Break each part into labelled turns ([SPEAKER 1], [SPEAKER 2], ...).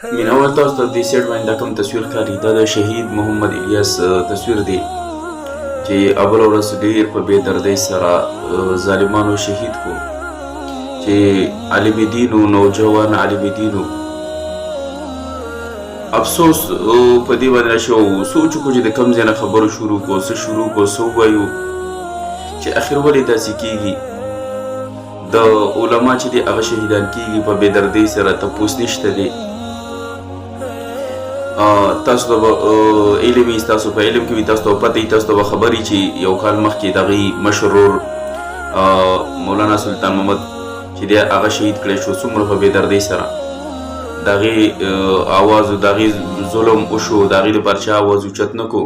[SPEAKER 1] میناول تاسو ته دې سیټ باندې دا کوم تصویر ښکاري دا د شهید محمد الیاس تصویر دی چې اوله ورځ ډېر په بې دردۍ سره ظالمانو شهید کو چې عالم دین و نوجوان عالم دین و افسوس په دې باندې شو سوچ کو چې د کم ځای نه خبرو شروع کو څه ووایو چې اخر ولې داسې کیږي د علما چې دی هغه شهیدان کیږي په بې دردۍ سره تپوس نشته دی تاسو ته علم وي تاسو په علم کې وي تاسو ته پته وي تاسو ته خبرې چې یو کال مخکې دغه مشرور مولانا سلطان محمد چې دی هغه شهید کړی شو څومره په بې دردۍ سره دغه आवाज دغه ظلم وشو دغه لپاره چې आवाज اوچت نه کو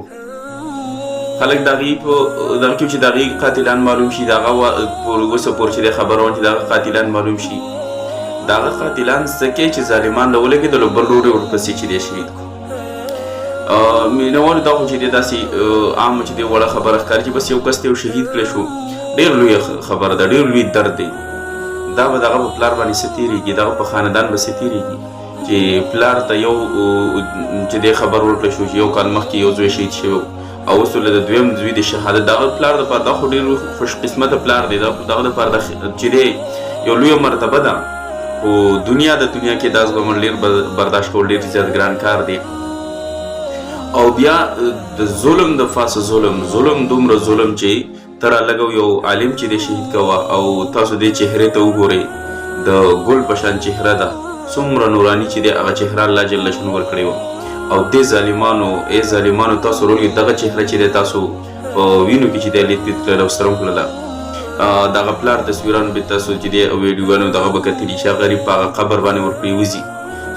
[SPEAKER 1] خلک دغه په دغه کې چې دغه قاتلان معلوم شي دغه اوسه پور چې خبرونه چې دغه قاتلان معلوم شي دغه قاتلان څه چې ظالمان له ولګي د بل روډ ورپسې چې دی شهید کو مینوال دا خو چې دی داسې عام چې دی وړه خبره ښکاري چې بس یو کس ته یو شهید کړی شو ډېر لوی خبره ده ډېر لوی درد دی دا به دغه په پلار باندې څه تېرېږي دغه په خاندان به څه تېرېږي چې پلار ته یو چې دی خبر ورکړی شو چې یو کال مخکې یو زوی شهید شوی او اوس له د دویم زوی د شهادت دغه پلار دپاره دا خو ډېر خوش قسمته پلار دی دغه دپاره چې دی یو لویه مرتبه ده خو دنیا کې دا زغمل ډېر برداشت کول ډېر زیات ګران کار دی او بیا د ظلم د فاس ظلم دومره ظلم چې تر لګو یو عالم چې د شهید کوا او تاسو د چهره ته وګورئ د ګل پشان چهره ده څومره نورانی چې د هغه چهره الله جل شانه ور کړی او د ظالمانو تاسو ورولې دغه چهره چې تاسو وینو کې چې د لیدت کړه او سرم کړه دغه پلار تصویران به تاسو چې د ویډیوګانو دغه بکتلی چې غریب په قبر باندې ور پریوزي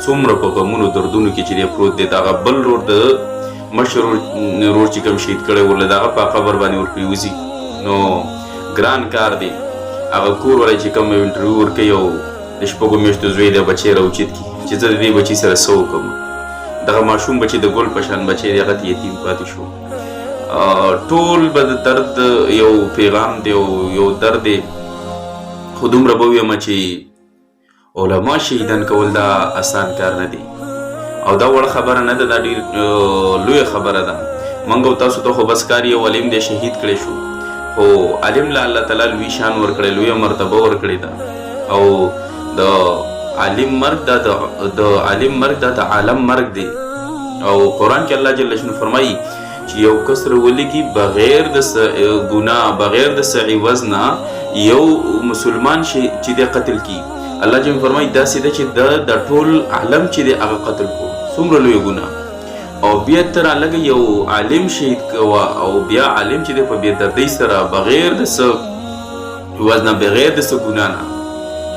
[SPEAKER 1] څومره په غمونو دردونو کې چې پروت دی دغه بل روډ د مشرور چې کوم شهید کړی ورله دغه په قبر باندې ور پریوزي نو ګران کار دی هغه کور ولی چې کوم انټرویو ورکوي او د شپږو میاشتو زوی دی بچی راوچت کړي چې زه د دې بچي سره څه وکړم دغه ماشوم بچی د ګل په شان بچی دی هغه یتیم پاتې شو ټول به د درد یو پیغام دی او یو درد دی خو دومره به ویم چې علما شهیدان کول دا آسان کار نه دی او دا وړه خبره نه ده دا ډېر لویه خبره ده موږ او تاسو ته خو بس کار یو علم دی شهید کړی شو خو علم له الله تعالی لوی شان ورکړی لویه مرتبه ورکړې ده او د عالم مرګ دا د عالم مرګ دی او قرآن کې الله جل شانه فرمایي چې یو کس راولېږي بغیر د ګناه بغیر د څه عوض نه یو مسلمان چې دی قتل کی الله جل فرمایي داسې ده چې د ټول عالم چې دی هغه قتل کو څومره لوی ګناه او بیا تر لږ یو عالم شهید کوا او بیا عالم چې دی په بې دردۍ سره بغیر د څه عوض نه بغیر د څه ګناه نه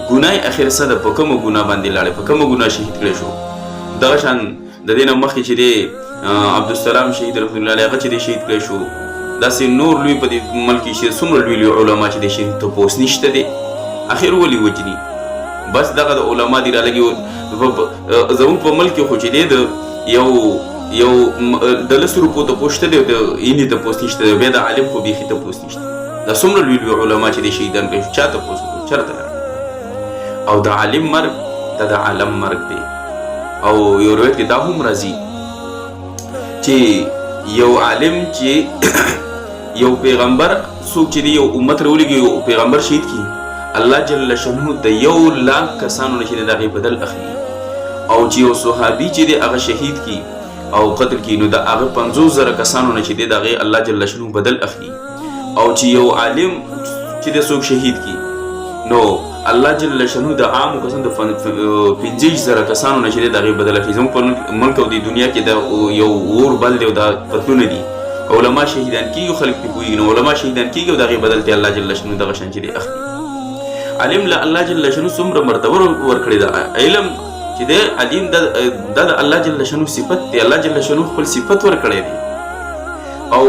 [SPEAKER 1] ګناه اخر څه ده په کومه ګناه باندې لاړې په کومه ګناه شهید کړی شو دغه شان د دې نه مخکې چې دی عبدالسلام شهید رحمت الله علیه هغه چې دی شهید کړی شو داسې نور لوی په دې ملک کې څومره لوی علما چې دی شهید تپوس نشته دی اخر ولې وجني بس دغه د علما دی رالګي زموږ په ملک خو چې دی د یو د لسو روپو تپوس شته دی د اینې تپوس نشته دی بیا د عالم خو بیخي تپوس نشته دا څومره لوی علما چې دی شهیدان کړي شو چا تپوس وکړو چېرته او د عالم مرګ دا د عالم مرګ دی او یو روایت کې دا هم راځي چې یو عالم چې یو پیغمبر څوک چې دی یو امت راولېږي یو پیغمبر شهید کړي الله جل شانه د 1,00,000 کسانو نه چې دغه بدل اخلي او چې یو صحابي چې دی هغه شهید کی او قتل کی نو د هغه 50,000 کسانو نه چې دی الله جل شانه بدل اخلي او چې یو عالم چې د څوک شهید کی نو الله جل شانه د عام کسانو د 50,000 کسانو نه چې دغه بدل اخلي زموږ په ملک او د دنیا کې د یو اور بل دی او دا پتلونه دي علما شهیدان کیږي خلک په کوی نو علما شهیدان کیږي او دغه بدل ته الله جل شانه دغه شان چې دی اخلي علم له الله جل شانه څومره مرتبه ورکړي دا علم چې دی علم د الله جل شانه صفت دی الله جل شانه خپل صفت ورکړي دی او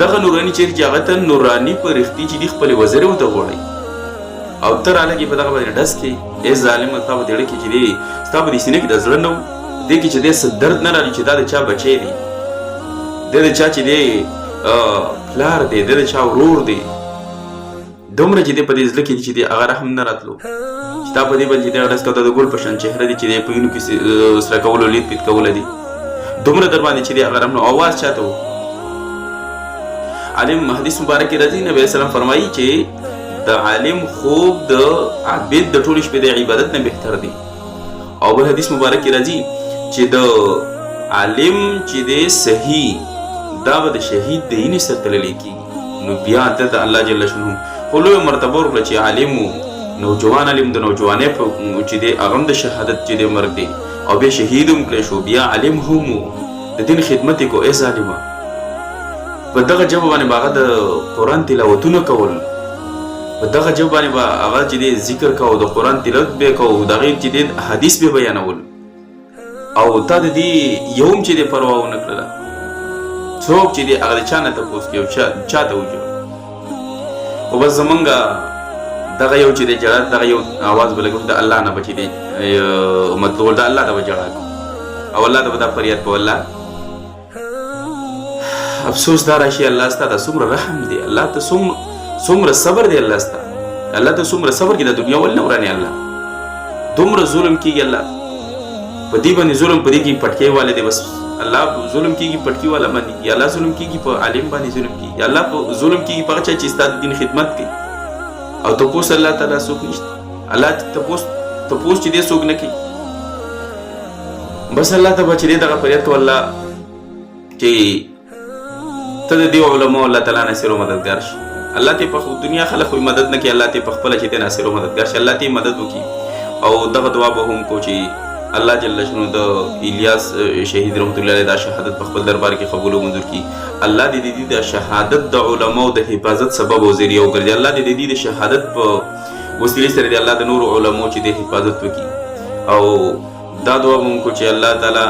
[SPEAKER 1] دغه نورانی چې هغه ته نورانی په رښتې چې دی خپل وزر وته غوړي او تر علاقه په دغه باندې ډس کې ای ظالم ته په دې کې چې دی ستاسو د سینې کې د زړه نو دې کې چې دی څه درد نه لري چې دا د چا بچی دی د چا چې دی پلار دی د چا ورور دی دومره چې دې په دې زړه کې چې دې هغه رحم نه راتلو چې تا په دې باندې دې غرض کته د ګل په شان چهره دې چې دې په وینو کې سره کولو لید پیت کول دي دومره در باندې چې دې هغه رحم نو आवाज چاته وو. عالم حدیث مبارک راځي نبی اسلام فرمایي چې د عالم خوب د عبادت د ټول شپې د عبادت نه بهتر دی. او بل حدیث مبارک راځي چې د عالم چې د صحیح دا به د شهید د اینې سره تللی کېږي. نو بیا د الله جل شانه خو لویه مرتبه ورکړه چې عالم نوجوان عالم د نوجوانۍ په چې دی هغه د شهادت چې دی مرګ دی او بیا شهید هم کړی شو بیا عالم هم د دین خدمت کو ای ظالمه په دغه جبه باندې هغه د قرآن تلاوتونه کول په دغه جبه باندې هغه چې دی ذکر کو د قرآن تلاوت به کو د غیر چې دی حدیث به بیانول او تا د دې یوم چې دی پروا ونه کړله څوک چې دی هغه چا نه تپوس کوي چا ته وجو او بس زمونږ دغه یو چې دی جړه دغه یو आवाज بلګو د الله نه بچی دی مطلب د الله ته وجړه او الله ته دا فریاد کو الله افسوس دا راشي الله ستاسو د څومره رحم دی الله ته څومره صبر دی الله ستاسو الله ته څومره صبر کې د دنیا ول نه ورانه الله دومره ظلم کیږي الله په دې باندې ظلم په دې کې پټکي والے دی بس الله ظلم کیږي پټکی والا باندې یا الله ظلم کیږي په عالم باندې ظلم کیږي الله په ظلم کیږي په چا چې ستاسو دین خدمت کوي او ته پوس الله تعالی څوک نشته الله ته پوس چې دې څوک نه کوي بس الله ته بچ دې دغه فریاد کو الله چې ته دې علماء الله تعالی نصر او مددگار شي الله ته په دنیا خلک مدد نه کوي الله ته په خپل چې ته نصر او مددگار شي الله ته مدد وکي او دغه دعا به هم کو چې الله جل شانه د الیاس شهید رحمت الله علیه د شهادت په خپل دربار کې قبول او منظور کړي الله دې د شهادت د علماء د حفاظت سبب او ذریعہ وګرځي الله دې د شهادت په وسیله سره د الله د نور علماء چې د حفاظت وکړي او دا دعا مونږ کو چې الله تعالی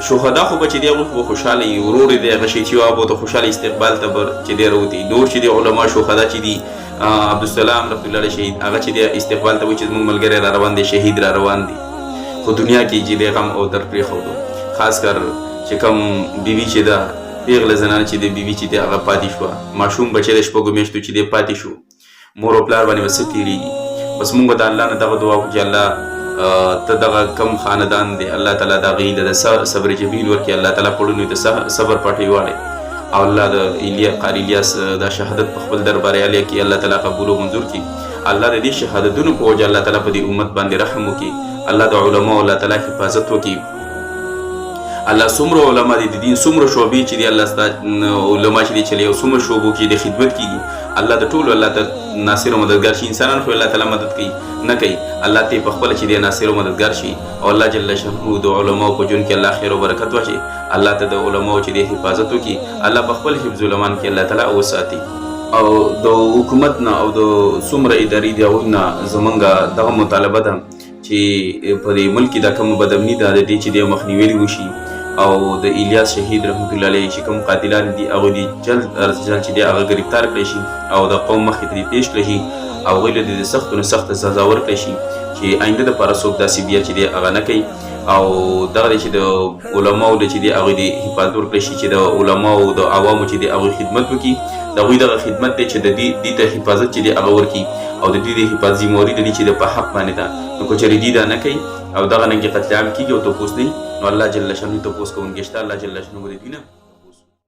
[SPEAKER 1] شهدا خو بچ دی او خوشاله ورور دی غشي چې او د خوشاله استقبال ته بر چې دی وروتي نور چې د علما شهدا چې دی عبدالسلام رحمت الله علیه شهید هغه چې دی استقبال ته و چې موږ ملګری را روان دي شهید را روان دي خو دنیا کې چې دی غم او در پرې خو خاص کر چې کوم بیبي چې دا پیغله زنانه چې دی بیبي چې دی هغه پاتې شو ماشوم بچی د شپږو میاشتو چې دی پاتې شو مور او پلار باندې وستیریږي بس موږ د الله نه دغه دعا وکړو چې الله ته دغه کم خاندان دی الله تعالی دا غي د صبر جمیل ورکړي الله تعالی پړونی ته صبر پټي واړي او الله د قاری الیاس دا شهادت په خپل دربار علی کې الله تعالی قبول او منظور کړي الله د دې شهادتونو په وجه الله تعالی په دې امت باندې رحم وکړي الله د علماء الله تعالی حفاظت وکړي الله څومره علما دي د دین څومره شعبې چې دی الله ستاسو علما چې دي چلی او څومره شعبو کې د خدمت کیږي الله د ټول الله ته ناصر او مددگار شي انسانان خو الله تعالی مدد کوي نه کوي الله ته په خپل چې دی ناصر او مددگار شي او الله جل شانه د علما په جون کې الله خیر او برکت واچي الله ته د علما چې دی حفاظت وکړي الله په خپل حفظ الایمان کې الله تعالی او ساتي او د حکومت نه او د څومره اداري دی او نه زمونږه دغه مطالبه ده چې په دې ملک د کوم بدامني د دې چې د مخنیوي وشي او د الیاس شهید رحمت الله علیه چې کوم قاتلان دي هغه دي جلد چې دی هغه گرفتار کړي شي او د قوم مخې ته پیش کړي شي او غوښتل دي سخت نه سخت سزا ورکړي شي چې آینده د پاره څوک داسې بیا چې دی هغه نه کوي او دغه چې د علماو چې دی هغه دی حفاظت ورکړي شي چې د علماو او د عوامو چې دی هغه خدمت وکړي دغه خدمت دی چې د دې ته حفاظت چې دی هغه ورکړي او د دې حفاظتي موري د دې چې د په حق باندې ده نو کو چې دی دا نه کوي او دغه نه کې قتل عام کیږي او توپوس دی نو الله جل شانه توپوس کوونکی شته الله جل شانه دې نه